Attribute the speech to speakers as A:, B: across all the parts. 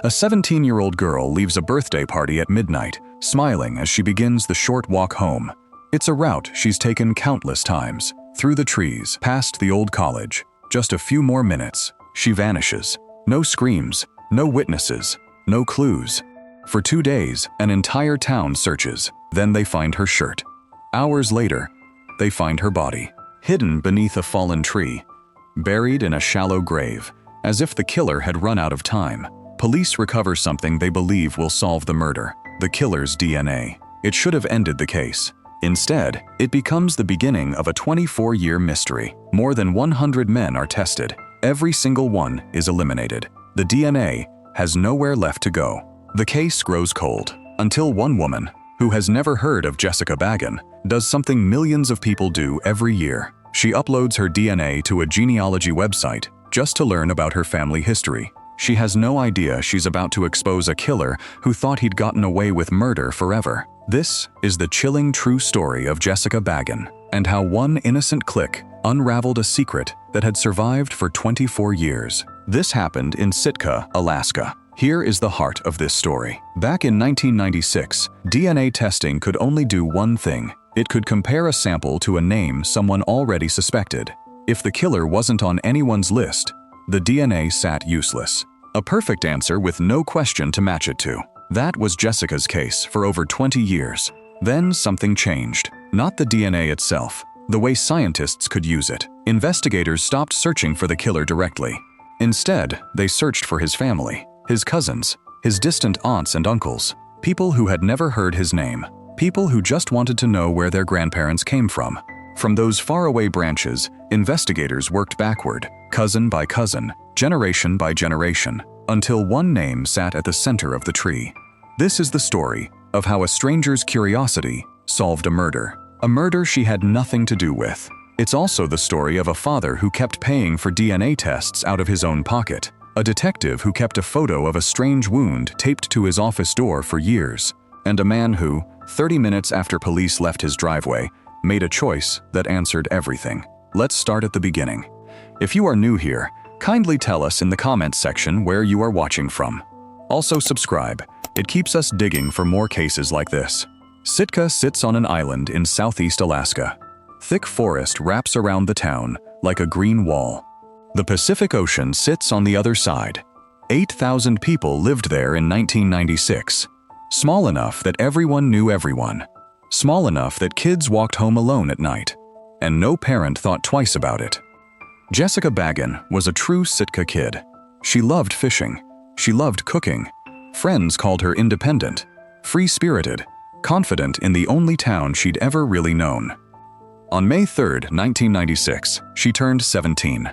A: A 17-year-old girl leaves a birthday party at midnight, smiling as she begins the short walk home. It's a route she's taken countless times, through the trees, past the old college. Just a few more minutes, she vanishes. No screams, no witnesses, no clues. For 2 days, an entire town searches. Then they find her shirt. Hours later, they find her body, hidden beneath a fallen tree, buried in a shallow grave, as if the killer had run out of time. Police recover something they believe will solve the murder: the killer's DNA. It should have ended the case. Instead, it becomes the beginning of a 24-year mystery. More than 100 men are tested. Every single one is eliminated. The DNA has nowhere left to go. The case grows cold, until one woman, who has never heard of Jessica Baggin, does something millions of people do every year. She uploads her DNA to a genealogy website just to learn about her family history. She has no idea she's about to expose a killer who thought he'd gotten away with murder forever. This is the chilling true story of Jessica Baggin, and how one innocent click unraveled a secret that had survived for 24 years. This happened in Sitka, Alaska. Here is the heart of this story. Back in 1996, DNA testing could only do one thing. It could compare a sample to a name someone already suspected. If the killer wasn't on anyone's list, the DNA sat useless. A perfect answer with no question to match it to. That was Jessica's case for over 20 years. Then something changed. Not the DNA itself, the way scientists could use it. Investigators stopped searching for the killer directly. Instead, they searched for his family, his cousins, his distant aunts and uncles, people who had never heard his name, people who just wanted to know where their grandparents came from. From those faraway branches, investigators worked backward, cousin by cousin, generation by generation, until one name sat at the center of the tree. This is the story of how a stranger's curiosity solved a murder she had nothing to do with. It's also the story of a father who kept paying for DNA tests out of his own pocket, a detective who kept a photo of a strange wound taped to his office door for years, and a man who, 30 minutes after police left his driveway, made a choice that answered everything. Let's start at the beginning. If you are new here, kindly tell us in the comments section where you are watching from. Also subscribe. It keeps us digging for more cases like this. Sitka sits on an island in southeast Alaska. Thick forest wraps around the town like a green wall. The Pacific Ocean sits on the other side. 8,000 people lived there in 1996. Small enough that everyone knew everyone. Small enough that kids walked home alone at night, and no parent thought twice about it. Jessica Baggin was a true Sitka kid. She loved fishing. She loved cooking. Friends called her independent, free-spirited, confident in the only town she'd ever really known. On May 3, 1996, she turned 17.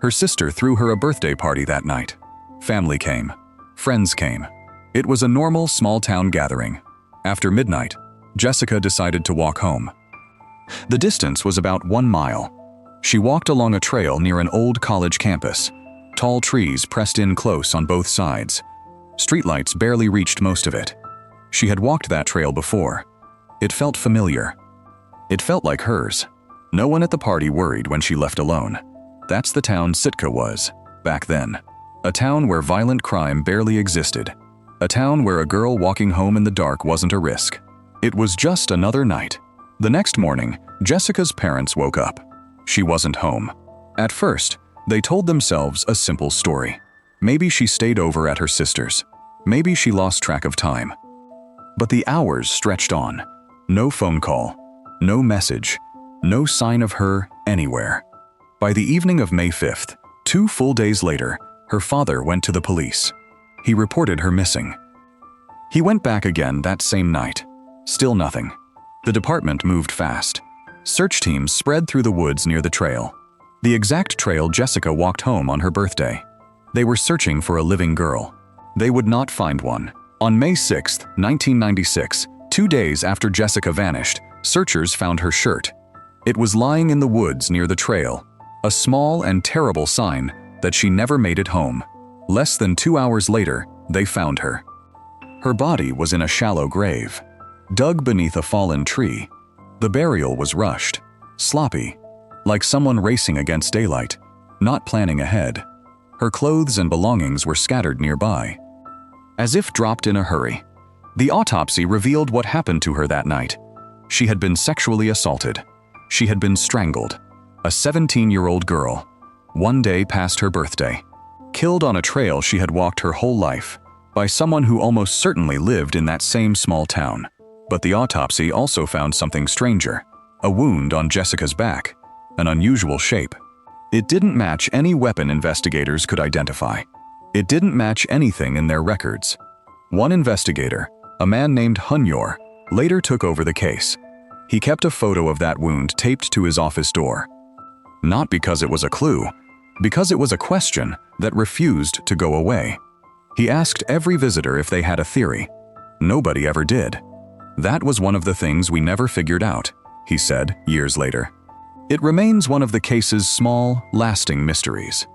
A: Her sister threw her a birthday party that night. Family came. Friends came. It was a normal small-town gathering. After midnight, Jessica decided to walk home. The distance was about 1 mile. She walked along a trail near an old college campus. Tall trees pressed in close on both sides. Streetlights barely reached most of it. She had walked that trail before. It felt familiar. It felt like hers. No one at the party worried when she left alone. That's the town Sitka was, back then. A town where violent crime barely existed. A town where a girl walking home in the dark wasn't a risk. It was just another night. The next morning, Jessica's parents woke up. She wasn't home. At first, they told themselves a simple story. Maybe she stayed over at her sister's. Maybe she lost track of time. But the hours stretched on. No phone call, no message, no sign of her anywhere. By the evening of May 5th, 2 full days later, her father went to the police. He reported her missing. He went back again that same night. Still nothing. The department moved fast. Search teams spread through the woods near the trail. The exact trail Jessica walked home on her birthday. They were searching for a living girl. They would not find one. On May 6, 1996, 2 days after Jessica vanished, searchers found her shirt. It was lying in the woods near the trail, a small and terrible sign that she never made it home. Less than 2 hours later, they found her. Her body was in a shallow grave, dug beneath a fallen tree. The burial was rushed, sloppy, like someone racing against daylight, not planning ahead. Her clothes and belongings were scattered nearby. as if dropped in a hurry. The autopsy revealed what happened to her that night. She had been sexually assaulted. She had been strangled. A 17-year-old girl, one day past her birthday, killed on a trail she had walked her whole life, by someone who almost certainly lived in that same small town. But the autopsy also found something stranger, a wound on Jessica's back, an unusual shape. It didn't match any weapon investigators could identify. It didn't match anything in their records. One investigator, a man named Hunyor, later took over the case. He kept a photo of that wound taped to his office door. Not because it was a clue, because it was a question that refused to go away. He asked every visitor if they had a theory. Nobody ever did. That was one of the things we never figured out, he said years later. It remains one of the case's small, lasting mysteries.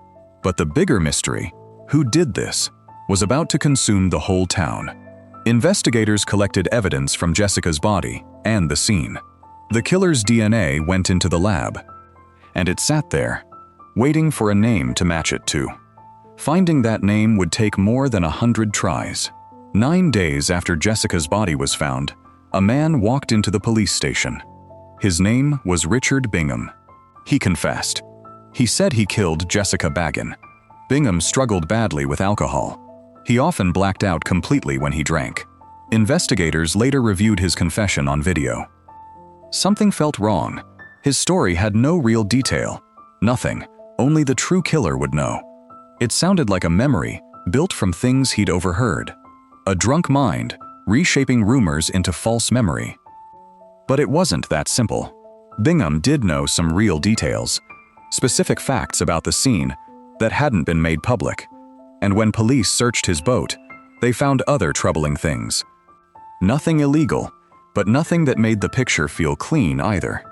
A: But the bigger mystery, who did this, was about to consume the whole town. Investigators collected evidence from Jessica's body and the scene. The killer's DNA went into the lab, and it sat there, waiting for a name to match it to. Finding that name would take more than 100 tries. 9 days after Jessica's body was found, a man walked into the police station. His name was Richard Bingham. He confessed. He said he killed Jessica Baggin. Bingham struggled badly with alcohol. He often blacked out completely when he drank. Investigators later reviewed his confession on video. Something felt wrong. His story had no real detail. Nothing. Only the true killer would know. It sounded like a memory built from things he'd overheard. A drunk mind, reshaping rumors into false memory. But it wasn't that simple. Bingham did know some real details, specific facts about the scene that hadn't been made public. And when police searched his boat, they found other troubling things. Nothing illegal, but nothing that made the picture feel clean either.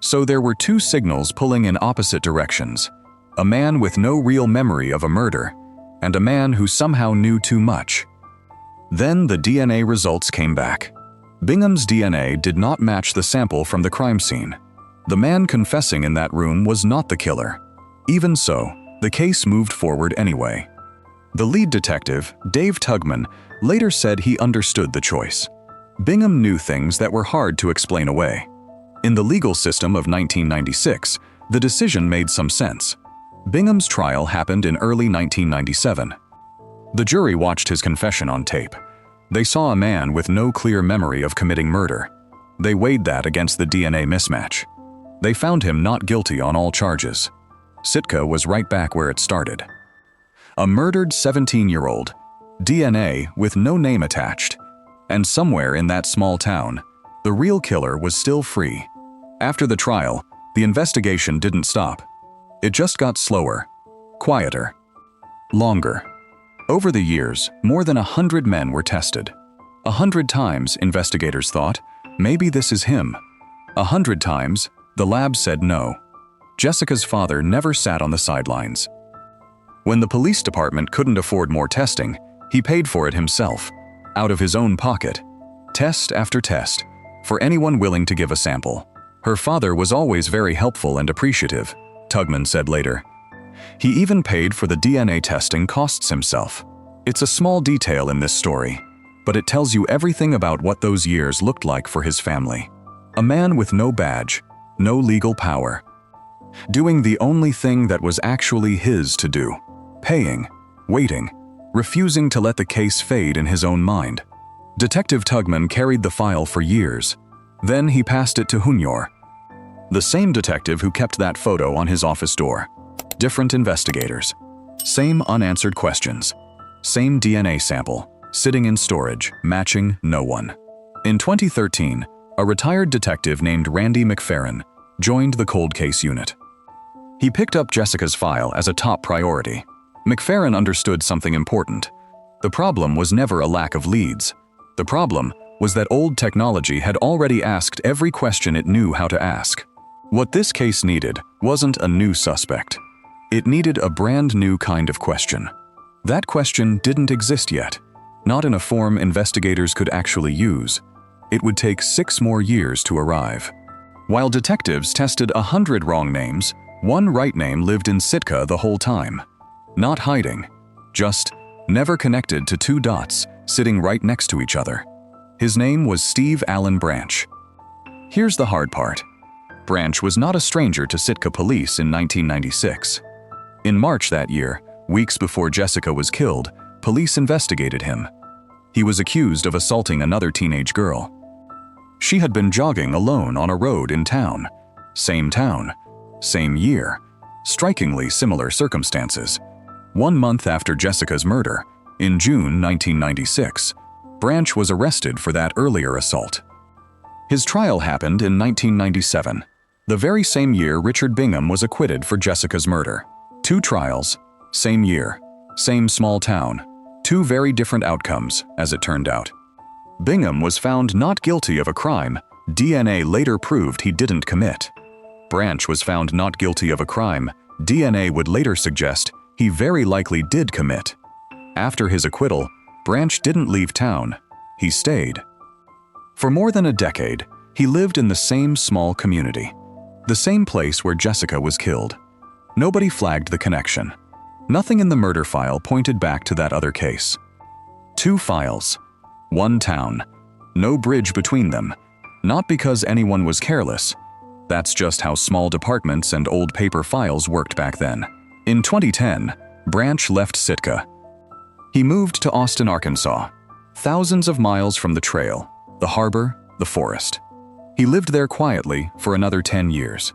A: So there were two signals pulling in opposite directions. A man with no real memory of a murder, and a man who somehow knew too much. Then the DNA results came back. Bingham's DNA did not match the sample from the crime scene. The man confessing in that room was not the killer. Even so, the case moved forward anyway. The lead detective, Dave Tugman, later said he understood the choice. Bingham knew things that were hard to explain away. In the legal system of 1996, the decision made some sense. Bingham's trial happened in early 1997. The jury watched his confession on tape. They saw a man with no clear memory of committing murder. They weighed that against the DNA mismatch. They found him not guilty on all charges. Sitka was right back where it started. A murdered 17-year-old, DNA with no name attached. And somewhere in that small town, the real killer was still free. After the trial, the investigation didn't stop. It just got slower, quieter, longer. Over the years, more than 100 men were tested. 100 times, investigators thought, maybe this is him. 100 times, the lab said no. Jessica's father never sat on the sidelines. When the police department couldn't afford more testing, he paid for it himself, out of his own pocket. Test after test, for anyone willing to give a sample. Her father was always very helpful and appreciative, Tugman said later. He even paid for the DNA testing costs himself. It's a small detail in this story, but it tells you everything about what those years looked like for his family. A man with no badge, no legal power, doing the only thing that was actually his to do, paying, waiting, refusing to let the case fade in his own mind. Detective Tugman carried the file for years. Then he passed it to Hunyor, the same detective who kept that photo on his office door. Different investigators. Same unanswered questions. Same DNA sample, sitting in storage, matching no one. In 2013, a retired detective named Randy McFerrin joined the cold case unit. He picked up Jessica's file as a top priority. McFerrin understood something important. The problem was never a lack of leads. The problem was that old technology had already asked every question it knew how to ask. What this case needed wasn't a new suspect. It needed a brand new kind of question. That question didn't exist yet, not in a form investigators could actually use. It would take 6 more years to arrive. While detectives tested 100 wrong names, one right name lived in Sitka the whole time. Not hiding, just never connected to 2 dots sitting right next to each other. His name was Steve Allen Branch. Here's the hard part. Branch was not a stranger to Sitka police in 1996. In March that year, weeks before Jessica was killed, police investigated him. He was accused of assaulting another teenage girl. She had been jogging alone on a road in town. Same year. Strikingly similar circumstances. 1 month after Jessica's murder, in June 1996, Branch was arrested for that earlier assault. His trial happened in 1997, the very same year Richard Bingham was acquitted for Jessica's murder. 2 trials, same year, same small town, 2 very different outcomes, as it turned out. Bingham was found not guilty of a crime DNA later proved he didn't commit. Branch was found not guilty of a crime DNA would later suggest he very likely did commit. After his acquittal, Branch didn't leave town. He stayed. For more than a decade, he lived in the same small community, the same place where Jessica was killed. Nobody flagged the connection. Nothing in the murder file pointed back to that other case. 2 files, 1 town, no bridge between them, not because anyone was careless. That's just how small departments and old paper files worked back then. In 2010, Branch left Sitka. He moved to Austin, Arkansas, thousands of miles from the trail, the harbor, the forest. He lived there quietly for another 10 years.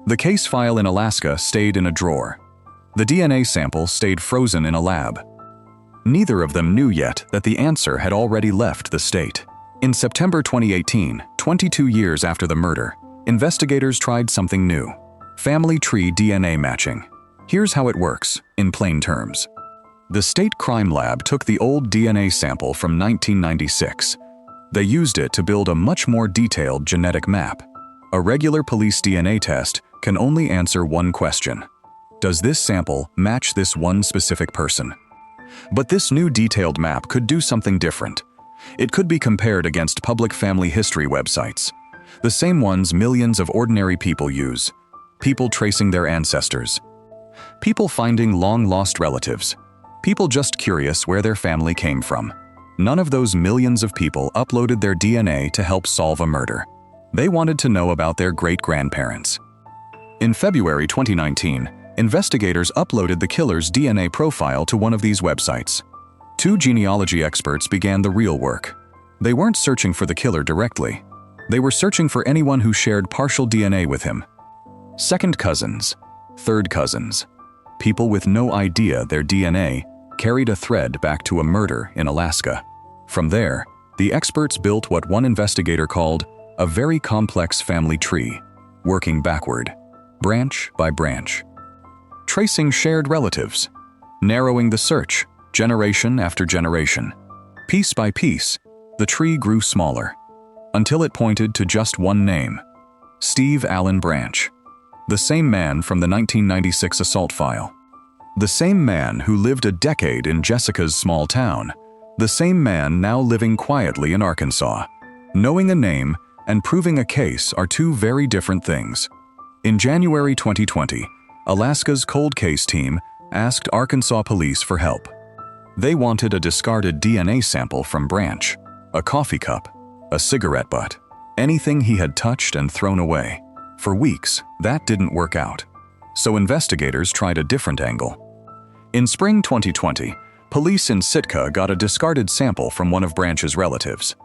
A: The case file in Alaska stayed in a drawer. The DNA sample stayed frozen in a lab. Neither of them knew yet that the answer had already left the state. In September 2018, 22 years after the murder, investigators tried something new: family tree DNA matching. Here's how it works, in plain terms. The state crime lab took the old DNA sample from 1996. They used it to build a much more detailed genetic map. A regular police DNA test can only answer one question: does this sample match this one specific person? But this new detailed map could do something different. It could be compared against public family history websites, the same ones millions of ordinary people use. People tracing their ancestors. People finding long-lost relatives. People just curious where their family came from. None of those millions of people uploaded their DNA to help solve a murder. They wanted to know about their great-grandparents. In February 2019, investigators uploaded the killer's DNA profile to one of these websites. 2 genealogy experts began the real work. They weren't searching for the killer directly. They were searching for anyone who shared partial DNA with him. Second cousins, third cousins, people with no idea their DNA carried a thread back to a murder in Alaska. From there, the experts built what one investigator called a very complex family tree, working backward, branch by branch. Tracing shared relatives, narrowing the search, generation after generation. Piece by piece, the tree grew smaller, until it pointed to just one name: Steve Allen Branch. The same man from the 1996 assault file. The same man who lived a decade in Jessica's small town. The same man now living quietly in Arkansas. Knowing a name and proving a case are 2 very different things. In January 2020, Alaska's cold case team asked Arkansas police for help. They wanted a discarded DNA sample from Branch, a coffee cup, a cigarette butt, anything he had touched and thrown away. For weeks, that didn't work out. So investigators tried a different angle. In spring 2020, police in Sitka got a discarded sample from one of Branch's relatives,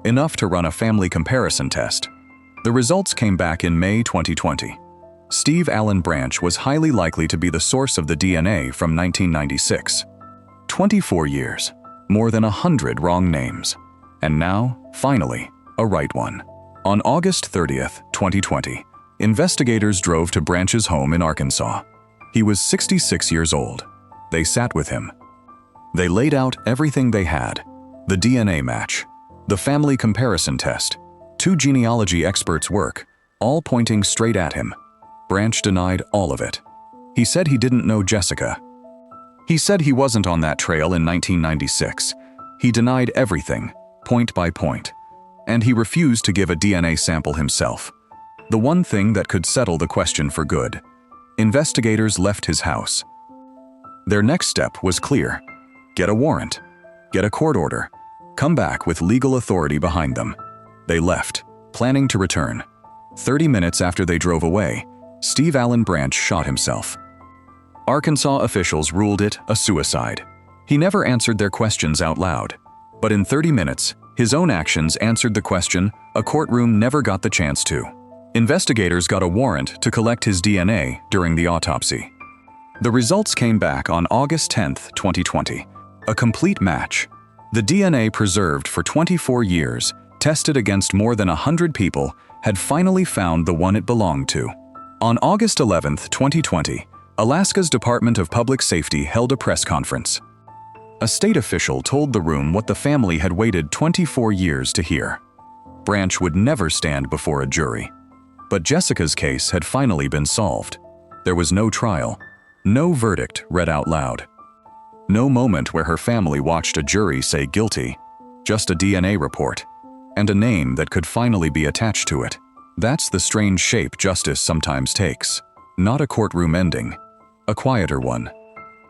A: enough to run a family comparison test. The results came back in May 2020. Steve Allen Branch was highly likely to be the source of the DNA from 1996. 24 years, more than 100 wrong names. And now, finally, a right one. On August 30th, 2020, investigators drove to Branch's home in Arkansas. He was 66 years old. They sat with him. They laid out everything they had: the DNA match, the family comparison test, 2 genealogy experts' work, all pointing straight at him. Branch denied all of it. He said he didn't know Jessica. He said he wasn't on that trail in 1996. He denied everything, point by point. And he refused to give a DNA sample himself. The one thing that could settle the question for good. Investigators left his house. Their next step was clear: get a warrant, get a court order, come back with legal authority behind them. They left, planning to return. 30 minutes after they drove away, Steve Allen Branch shot himself. Arkansas officials ruled it a suicide. He never answered their questions out loud. But in 30 minutes, his own actions answered the question a courtroom never got the chance to. Investigators got a warrant to collect his DNA during the autopsy. The results came back on August 10, 2020. A complete match. The DNA preserved for 24 years, tested against more than 100 people, had finally found the one it belonged to. On August 11, 2020, Alaska's Department of Public Safety held a press conference. A state official told the room what the family had waited 24 years to hear. Branch would never stand before a jury. But Jessica's case had finally been solved. There was no trial, no verdict read out loud. No moment where her family watched a jury say guilty, just a DNA report, and a name that could finally be attached to it. That's the strange shape justice sometimes takes. Not a courtroom ending, a quieter one.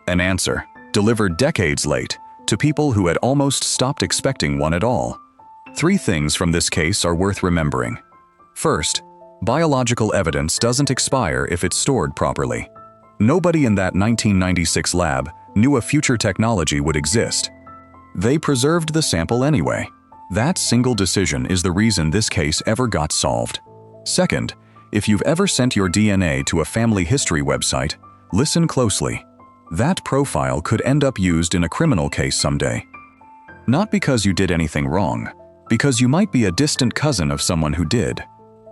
A: An answer, delivered decades late, to people who had almost stopped expecting one at all. 3 things from this case are worth remembering. First, biological evidence doesn't expire if it's stored properly. Nobody in that 1996 lab knew a future technology would exist. They preserved the sample anyway. That single decision is the reason this case ever got solved. Second, if you've ever sent your DNA to a family history website, listen closely. That profile could end up used in a criminal case someday. Not because you did anything wrong, because you might be a distant cousin of someone who did.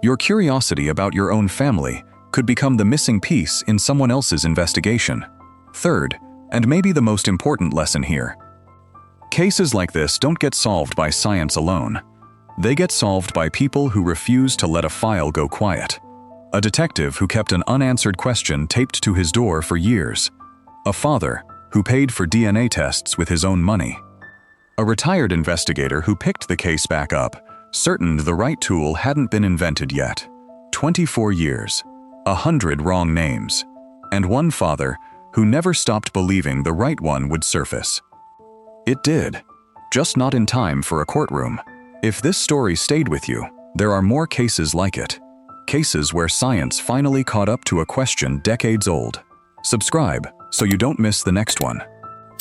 A: Your curiosity about your own family could become the missing piece in someone else's investigation. Third, and maybe the most important lesson here, cases like this don't get solved by science alone. They get solved by people who refuse to let a file go quiet. A detective who kept an unanswered question taped to his door for years. A father who paid for DNA tests with his own money. A retired investigator who picked the case back up, certain the right tool hadn't been invented yet. 24 years, 100 wrong names, and one father who never stopped believing the right one would surface. It did, just not in time for a courtroom. If this story stayed with you, there are more cases like it. Cases where science finally caught up to a question decades old. Subscribe so you don't miss the next one.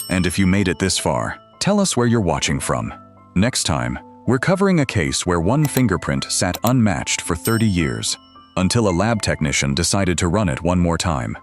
A: And if you made it this far, tell us where you're watching from. Next time, we're covering a case where one fingerprint sat unmatched for 30 years, until a lab technician decided to run it one more time.